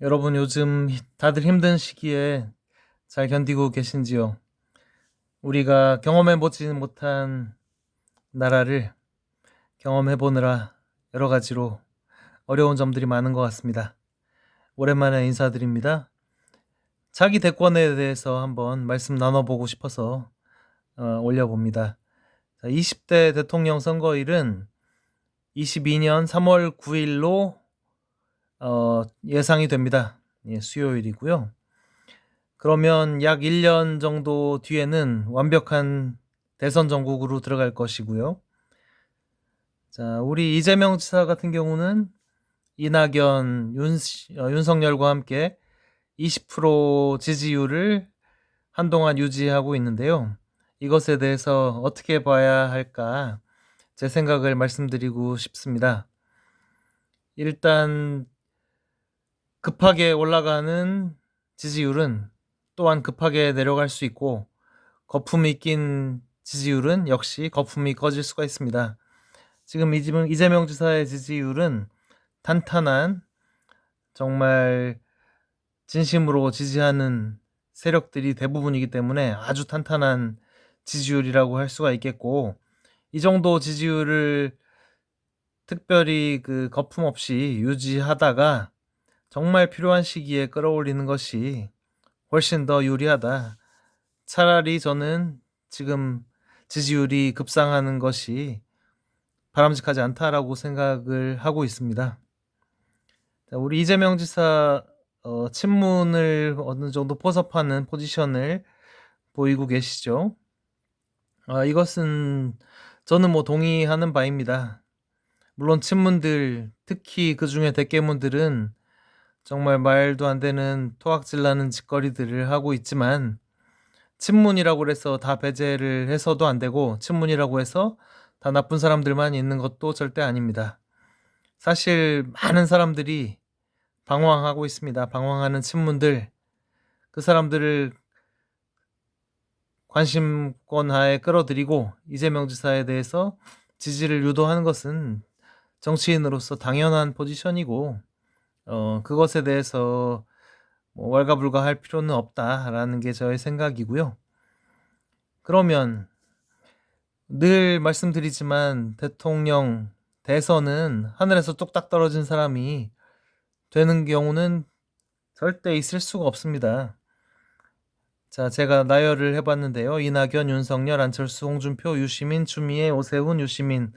여러분 요즘 다들 힘든 시기에 잘 견디고 계신지요? 우리가 경험해 보지 못한 나라를 경험해 보느라 여러 가지로 어려운 점들이 많은 것 같습니다. 오랜만에 인사드립니다. 자기 대권에 대해서 한번 말씀 나눠보고 싶어서 올려봅니다. 20대 대통령 선거일은 22년 3월 9일로 예상이 됩니다. 수요일이고요. 그러면 약 1년 정도 뒤에는 완벽한 대선 전국으로 들어갈 것이고요. 자, 우리 이재명 지사 같은 경우는 이낙연, 윤석열과 함께 20% 지지율을 한동안 유지하고 있는데요. 이것에 대해서 어떻게 봐야 할까 제 생각을 말씀드리고 싶습니다. 일단 급하게 올라가는 지지율은 또한 급하게 내려갈 수 있고, 거품이 낀 지지율은 역시 거품이 꺼질 수가 있습니다. 지금 이재명 지사의 지지율은 탄탄한, 정말 진심으로 지지하는 세력들이 대부분이기 때문에 아주 탄탄한 지지율이라고 할 수가 있겠고, 이 정도 지지율을 특별히 거품 없이 유지하다가 정말 필요한 시기에 끌어올리는 것이 훨씬 더 유리하다. 차라리 저는 지금 지지율이 급상하는 것이 바람직하지 않다라고 생각을 하고 있습니다. 우리 이재명 지사 친문을 어느 정도 포섭하는 포지션을 보이고 계시죠. 이것은 저는 동의하는 바입니다. 물론 친문들, 특히 그 중에 대깨문들은 정말 말도 안 되는 토악질 나는 짓거리들을 하고 있지만, 친문이라고 해서 다 배제를 해서도 안 되고, 친문이라고 해서 다 나쁜 사람들만 있는 것도 절대 아닙니다. 사실 많은 사람들이 방황하고 있습니다. 방황하는 친문들, 그 사람들을 관심권 하에 끌어들이고 이재명 지사에 대해서 지지를 유도하는 것은 정치인으로서 당연한 포지션이고, 그것에 대해서 왈가불가할 필요는 없다라는 게 저의 생각이고요. 그러면 늘 말씀드리지만 대통령, 대선은 하늘에서 뚝딱 떨어진 사람이 되는 경우는 절대 있을 수가 없습니다. 자, 제가 나열을 해봤는데요. 이낙연, 윤석열, 안철수, 홍준표, 유시민, 추미애, 오세훈, 유승민.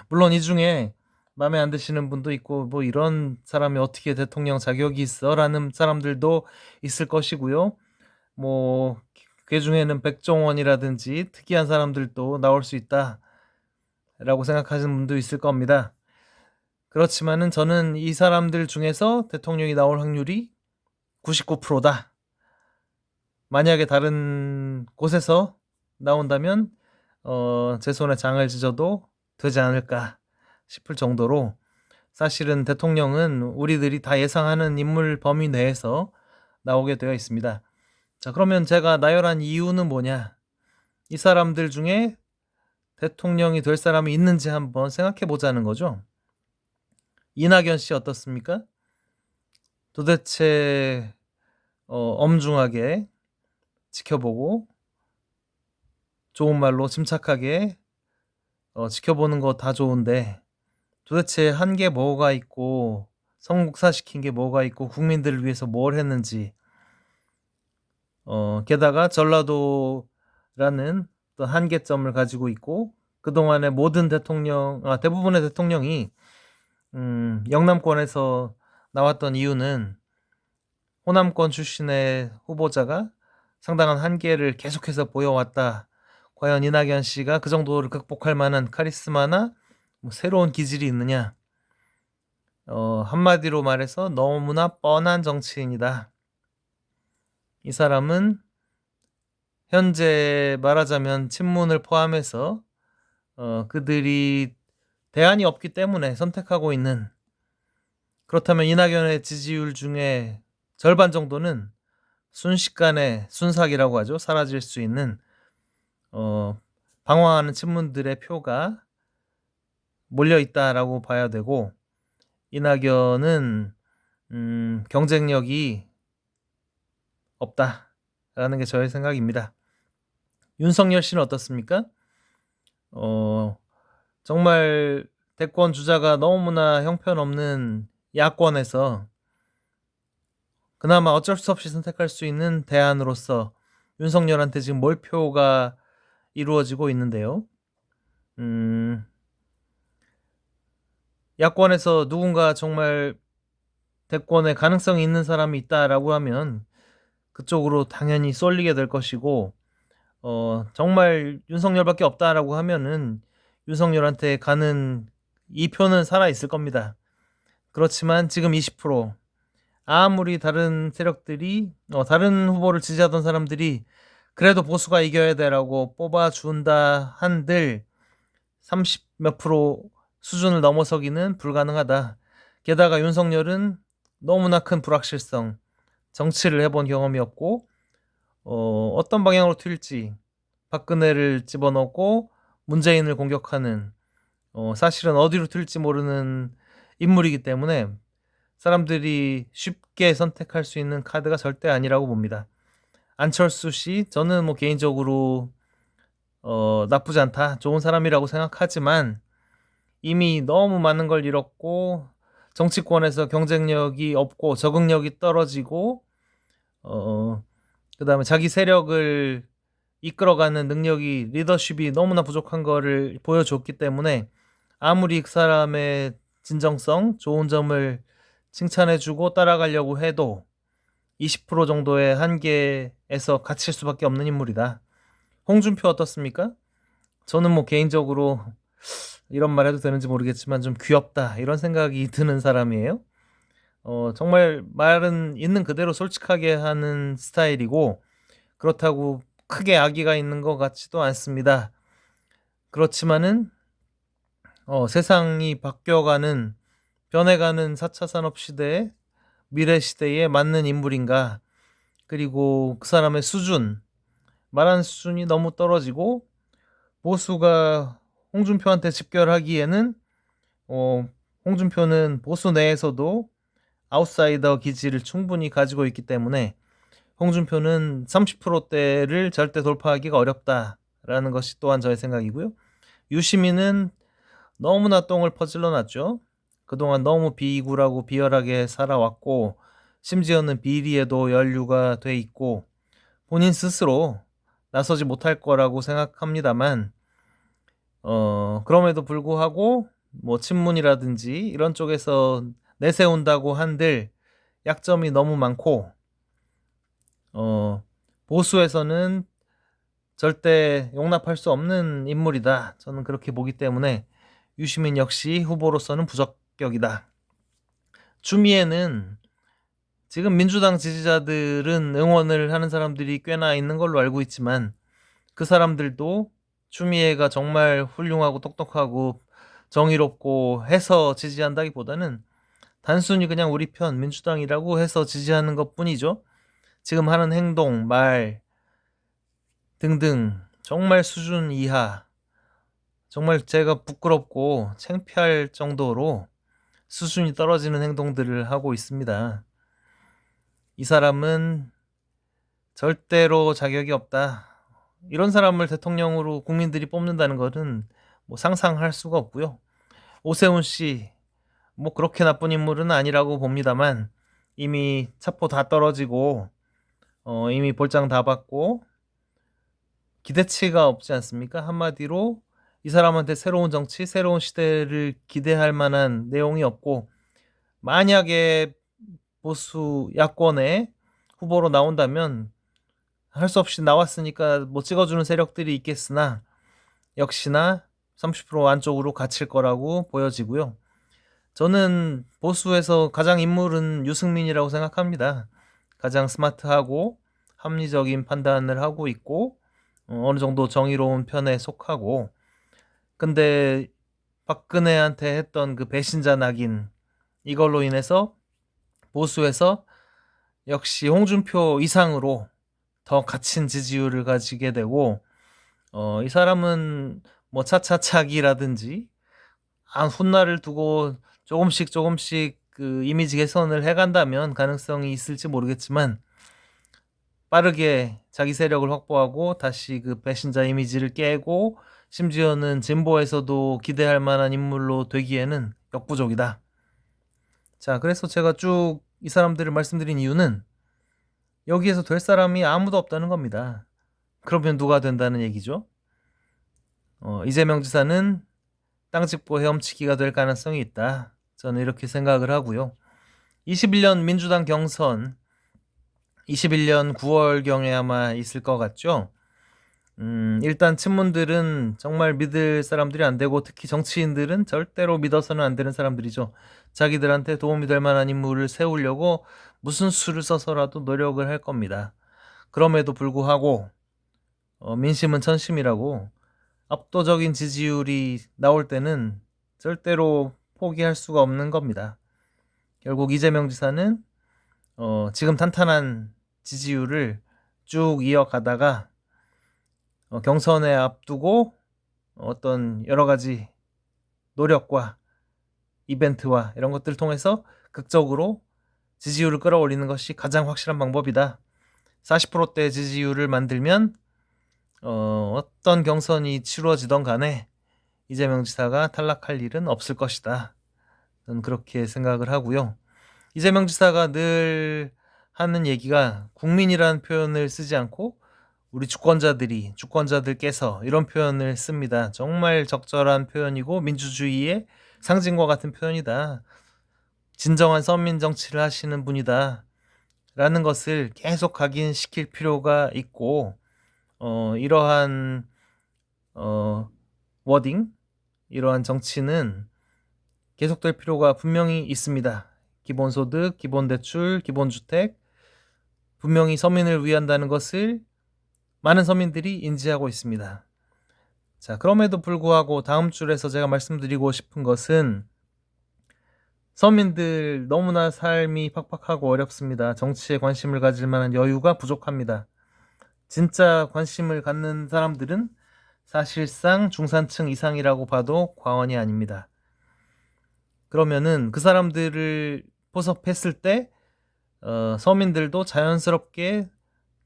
물론 이 중에 마음에 안 드시는 분도 있고, 이런 사람이 어떻게 대통령 자격이 있어? 라는 사람들도 있을 것이고요. 그 중에는 백종원이라든지 특이한 사람들도 나올 수 있다 라고 생각하시는 분도 있을 겁니다. 그렇지만은 저는 이 사람들 중에서 대통령이 나올 확률이 99%다. 만약에 다른 곳에서 나온다면 제 손에 장을 찢어도 되지 않을까 싶을 정도로, 사실은 대통령은 우리들이 다 예상하는 인물 범위 내에서 나오게 되어 있습니다. 자, 그러면 제가 나열한 이유는 뭐냐? 이 사람들 중에 대통령이 될 사람이 있는지 한번 생각해 보자는 거죠. 이낙연 씨 어떻습니까? 도대체 엄중하게 지켜보고 좋은 말로 침착하게 지켜보는 거 다 좋은데, 도대체 한 게 뭐가 있고 성국사시킨 게 뭐가 있고 국민들을 위해서 뭘 했는지, 게다가 전라도라는 또 한계점을 가지고 있고, 그동안의 모든 대부분의 대통령이 영남권에서 나왔던 이유는 호남권 출신의 후보자가 상당한 한계를 계속해서 보여왔다. 과연 이낙연 씨가 그 정도를 극복할 만한 카리스마나 새로운 기질이 있느냐? 한마디로 말해서 너무나 뻔한 정치인이다. 이 사람은 현재 말하자면 친문을 포함해서 그들이 대안이 없기 때문에 선택하고 있는, 그렇다면 이낙연의 지지율 중에 절반 정도는 순식간에, 순삭이라고 하죠, 사라질 수 있는 방황하는 친문들의 표가 몰려 있다라고 봐야 되고, 이낙연은 경쟁력이 없다라는 게 저의 생각입니다. 윤석열 씨는 어떻습니까? 정말 대권 주자가 너무나 형편없는 야권에서 그나마 어쩔 수 없이 선택할 수 있는 대안으로서 윤석열한테 지금 몰표가 이루어지고 있는데요. 야권에서 누군가 정말 대권에 가능성이 있는 사람이 있다라고 하면 그쪽으로 당연히 쏠리게 될 것이고, 정말 윤석열밖에 없다라고 하면은 윤석열한테 가는 이 표는 살아 있을 겁니다. 그렇지만 지금 20%, 아무리 다른 세력들이 다른 후보를 지지하던 사람들이 그래도 보수가 이겨야 돼라고 뽑아준다 한들 30 몇 프로 수준을 넘어서기는 불가능하다. 게다가 윤석열은 너무나 큰 불확실성, 정치를 해본 경험이 없고 어떤 방향으로 튈지 박근혜를 집어넣고 문재인을 공격하는 사실은 어디로 튈지 모르는 인물이기 때문에 사람들이 쉽게 선택할 수 있는 카드가 절대 아니라고 봅니다. 안철수 씨, 저는 뭐 개인적으로 나쁘지 않다, 좋은 사람이라고 생각하지만 이미 너무 많은 걸 잃었고 정치권에서 경쟁력이 없고 적응력이 떨어지고 그다음에 자기 세력을 이끌어가는 능력이, 리더십이 너무나 부족한 거를 보여줬기 때문에 아무리 그 사람의 진정성, 좋은 점을 칭찬해주고 따라가려고 해도 20% 정도의 한계에서 갇힐 수밖에 없는 인물이다. 홍준표 어떻습니까? 저는 뭐 개인적으로 이런 말 해도 되는지 모르겠지만 좀 귀엽다 이런 생각이 드는 사람이에요. 정말 말은 있는 그대로 솔직하게 하는 스타일이고 그렇다고 크게 악의가 있는 것 같지도 않습니다. 그렇지만은 세상이 바뀌어가는, 변해가는 4차 산업시대에, 미래 시대에 맞는 인물인가, 그리고 그 사람의 수준, 말하는 수준이 너무 떨어지고 보수가 홍준표한테 집결하기에는 홍준표는 보수 내에서도 아웃사이더 기질을 충분히 가지고 있기 때문에 홍준표는 30%대를 절대 돌파하기가 어렵다라는 것이 또한 저의 생각이고요. 유시민은 너무나 똥을 퍼질러 놨죠. 그동안 너무 비굴하고 비열하게 살아왔고 심지어는 비리에도 연루가 돼 있고 본인 스스로 나서지 못할 거라고 생각합니다만 그럼에도 불구하고 뭐 친문이라든지 이런 쪽에서 내세운다고 한들 약점이 너무 많고 보수에서는 절대 용납할 수 없는 인물이다. 저는 그렇게 보기 때문에 유시민 역시 후보로서는 부적격이다. 추미애는 지금 민주당 지지자들은 응원을 하는 사람들이 꽤나 있는 걸로 알고 있지만 그 사람들도 추미애가 정말 훌륭하고 똑똑하고 정의롭고 해서 지지한다기보다는 단순히 그냥 우리 편 민주당이라고 해서 지지하는 것뿐이죠. 지금 하는 행동, 말 등등 정말 수준 이하, 정말 제가 부끄럽고 창피할 정도로 수준이 떨어지는 행동들을 하고 있습니다. 이 사람은 절대로 자격이 없다. 이런 사람을 대통령으로 국민들이 뽑는다는 것은 뭐 상상할 수가 없고요. 오세훈 씨, 뭐 그렇게 나쁜 인물은 아니라고 봅니다만 이미 차포 다 떨어지고 이미 볼장 다 받고 기대치가 없지 않습니까? 한마디로 이 사람한테 새로운 정치, 새로운 시대를 기대할 만한 내용이 없고, 만약에 보수 야권의 후보로 나온다면 할 수 없이 나왔으니까 뭐 찍어주는 세력들이 있겠으나 역시나 30% 안쪽으로 갇힐 거라고 보여지고요. 저는 보수에서 가장 인물은 유승민이라고 생각합니다. 가장 스마트하고 합리적인 판단을 하고 있고 어느 정도 정의로운 편에 속하고, 근데 박근혜한테 했던 그 배신자 낙인, 이걸로 인해서 보수에서 역시 홍준표 이상으로 더 갇힌 지지율을 가지게 되고 이 사람은 뭐 차차차기라든지 훗날을 두고 조금씩 그 이미지 개선을 해간다면 가능성이 있을지 모르겠지만 빠르게 자기 세력을 확보하고 다시 그 배신자 이미지를 깨고 심지어는 진보에서도 기대할 만한 인물로 되기에는 역부족이다. 자, 그래서 제가 쭉 이 사람들을 말씀드린 이유는 여기에서 될 사람이 아무도 없다는 겁니다. 그러면 누가 된다는 얘기죠? 이재명 지사는 땅 짚고 헤엄치기가 될 가능성이 있다. 저는 이렇게 생각을 하고요. 21년 민주당 경선 21년 9월경에 아마 있을 것 같죠. 일단 친문들은 정말 믿을 사람들이 안 되고 특히 정치인들은 절대로 믿어서는 안 되는 사람들이죠. 자기들한테 도움이 될 만한 인물을 세우려고 무슨 수를 써서라도 노력을 할 겁니다. 그럼에도 불구하고 민심은 천심이라고 압도적인 지지율이 나올 때는 절대로 포기할 수가 없는 겁니다. 결국 이재명 지사는 지금 탄탄한 지지율을 쭉 이어가다가 경선에 앞두고 어떤 여러 가지 노력과 이벤트와 이런 것들을 통해서 극적으로 지지율을 끌어올리는 것이 가장 확실한 방법이다. 40%대 지지율을 만들면 어떤 경선이 치루어지던 간에 이재명 지사가 탈락할 일은 없을 것이다. 저는 그렇게 생각을 하고요. 이재명 지사가 늘 하는 얘기가 국민이라는 표현을 쓰지 않고 우리 주권자들께서 이런 표현을 씁니다. 정말 적절한 표현이고 민주주의의 상징과 같은 표현이다. 진정한 서민 정치를 하시는 분이다. 라는 것을 계속 각인시킬 필요가 있고 이러한 워딩, 이러한 정치는 계속될 필요가 분명히 있습니다. 기본소득, 기본대출, 기본주택 분명히 서민을 위한다는 것을 많은 서민들이 인지하고 있습니다. 자, 그럼에도 불구하고 다음 줄에서 제가 말씀드리고 싶은 것은 서민들 너무나 삶이 팍팍하고 어렵습니다. 정치에 관심을 가질 만한 여유가 부족합니다. 진짜 관심을 갖는 사람들은 사실상 중산층 이상이라고 봐도 과언이 아닙니다. 그러면은 그 사람들을 포섭했을 때 서민들도 자연스럽게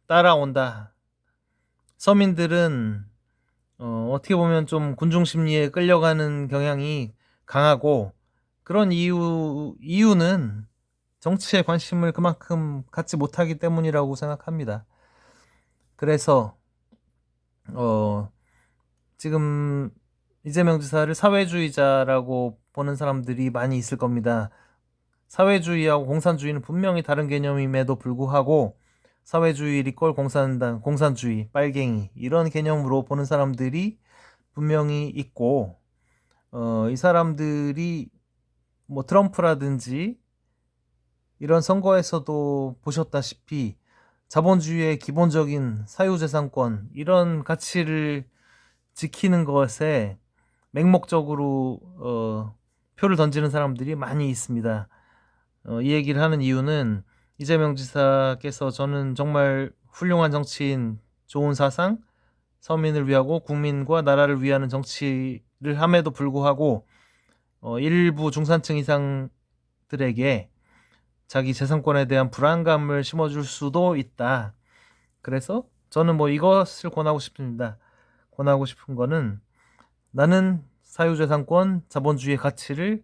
따라온다. 서민들은 어떻게 보면 좀 군중 심리에 끌려가는 경향이 강하고 그런 이유는 정치에 관심을 그만큼 갖지 못하기 때문이라고 생각합니다. 그래서 지금 이재명 지사를 사회주의자라고 보는 사람들이 많이 있을 겁니다. 사회주의하고 공산주의는 분명히 다른 개념임에도 불구하고 사회주의, 리콜, 공산당, 공산주의, 빨갱이 이런 개념으로 보는 사람들이 분명히 있고 이 사람들이 뭐 트럼프라든지 이런 선거에서도 보셨다시피 자본주의의 기본적인 사유재산권 이런 가치를 지키는 것에 맹목적으로 표를 던지는 사람들이 많이 있습니다. 이 얘기를 하는 이유는 이재명 지사께서 저는 정말 훌륭한 정치인, 좋은 사상, 서민을 위하고 국민과 나라를 위하는 정치를 함에도 불구하고 일부 중산층 이상들에게 자기 재산권에 대한 불안감을 심어줄 수도 있다. 그래서 저는 뭐 이것을 권하고 싶습니다. 권하고 싶은 거는 나는 사유재산권, 자본주의의 가치를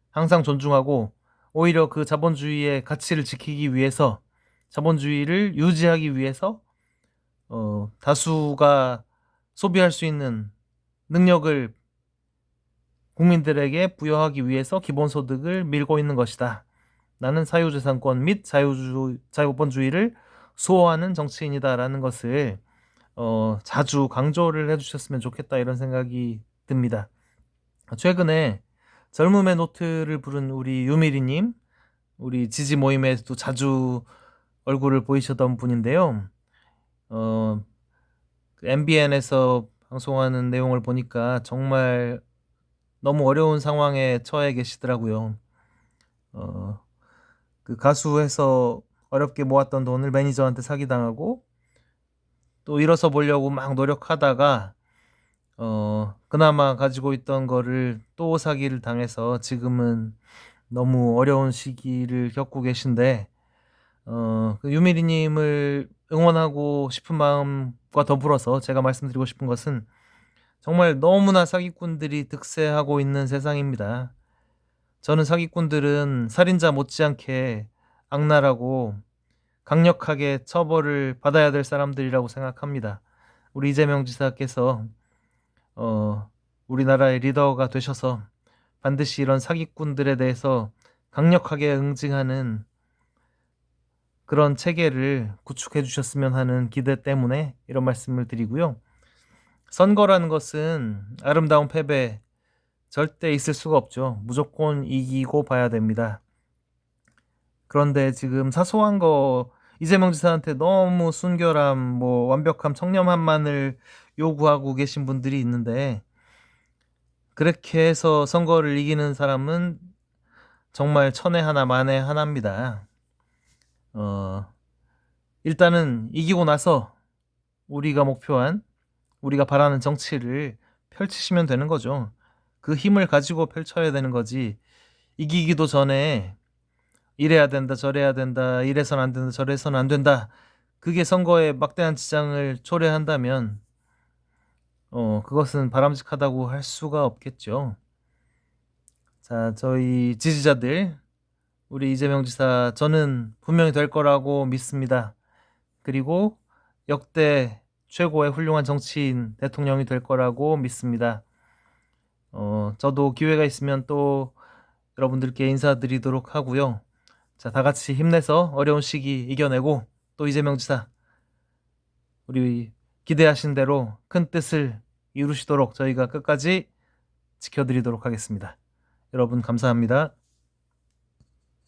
항상 존중하고 오히려 그 자본주의의 가치를 지키기 위해서 자본주의를 유지하기 위해서 다수가 소비할 수 있는 능력을 국민들에게 부여하기 위해서 기본소득을 밀고 있는 것이다. 나는 사유재산권 및 자유본주의를 수호하는 정치인이다라는 것을 자주 강조를 해주셨으면 좋겠다 이런 생각이 듭니다. 최근에 젊음의 노트를 부른 우리 유미리님, 우리 지지 모임에도 자주 얼굴을 보이셨던 분인데요. MBN에서 방송하는 내용을 보니까 정말 너무 어려운 상황에 처해 계시더라고요. 그 가수해서 어렵게 모았던 돈을 매니저한테 사기당하고 또 일어서 보려고 막 노력하다가 그나마 가지고 있던 거를 또 사기를 당해서 지금은 너무 어려운 시기를 겪고 계신데 그 유미리님을 응원하고 싶은 마음과 더불어서 제가 말씀드리고 싶은 것은 정말 너무나 사기꾼들이 득세하고 있는 세상입니다. 저는 사기꾼들은 살인자 못지않게 악랄하고 강력하게 처벌을 받아야 될 사람들이라고 생각합니다. 우리 이재명 지사께서 우리나라의 리더가 되셔서 반드시 이런 사기꾼들에 대해서 강력하게 응징하는 그런 체계를 구축해 주셨으면 하는 기대 때문에 이런 말씀을 드리고요. 선거라는 것은 아름다운 패배 절대 있을 수가 없죠. 무조건 이기고 봐야 됩니다. 그런데 지금 사소한 거 이재명 지사한테 너무 순결함, 뭐 완벽함, 청렴함만을 요구하고 계신 분들이 있는데 그렇게 해서 선거를 이기는 사람은 정말 천에 하나 만에 하나입니다. 일단은 이기고 나서 우리가 목표한 우리가 바라는 정치를 펼치시면 되는 거죠. 그 힘을 가지고 펼쳐야 되는 거지. 이기기도 전에 이래야 된다, 저래야 된다, 이래선 안 된다, 저래선 안 된다. 그게 선거에 막대한 지장을 초래한다면 그것은 바람직하다고 할 수가 없겠죠. 자, 저희 지지자들, 우리 이재명 지사 저는 분명히 될 거라고 믿습니다. 그리고 역대 최고의 훌륭한 정치인 대통령이 될 거라고 믿습니다. 저도 기회가 있으면 또 여러분들께 인사드리도록 하고요. 자, 다 같이 힘내서 어려운 시기 이겨내고 또 이재명 지사 우리 기대하신 대로 큰 뜻을 이루시도록 저희가 끝까지 지켜드리도록 하겠습니다. 여러분 감사합니다.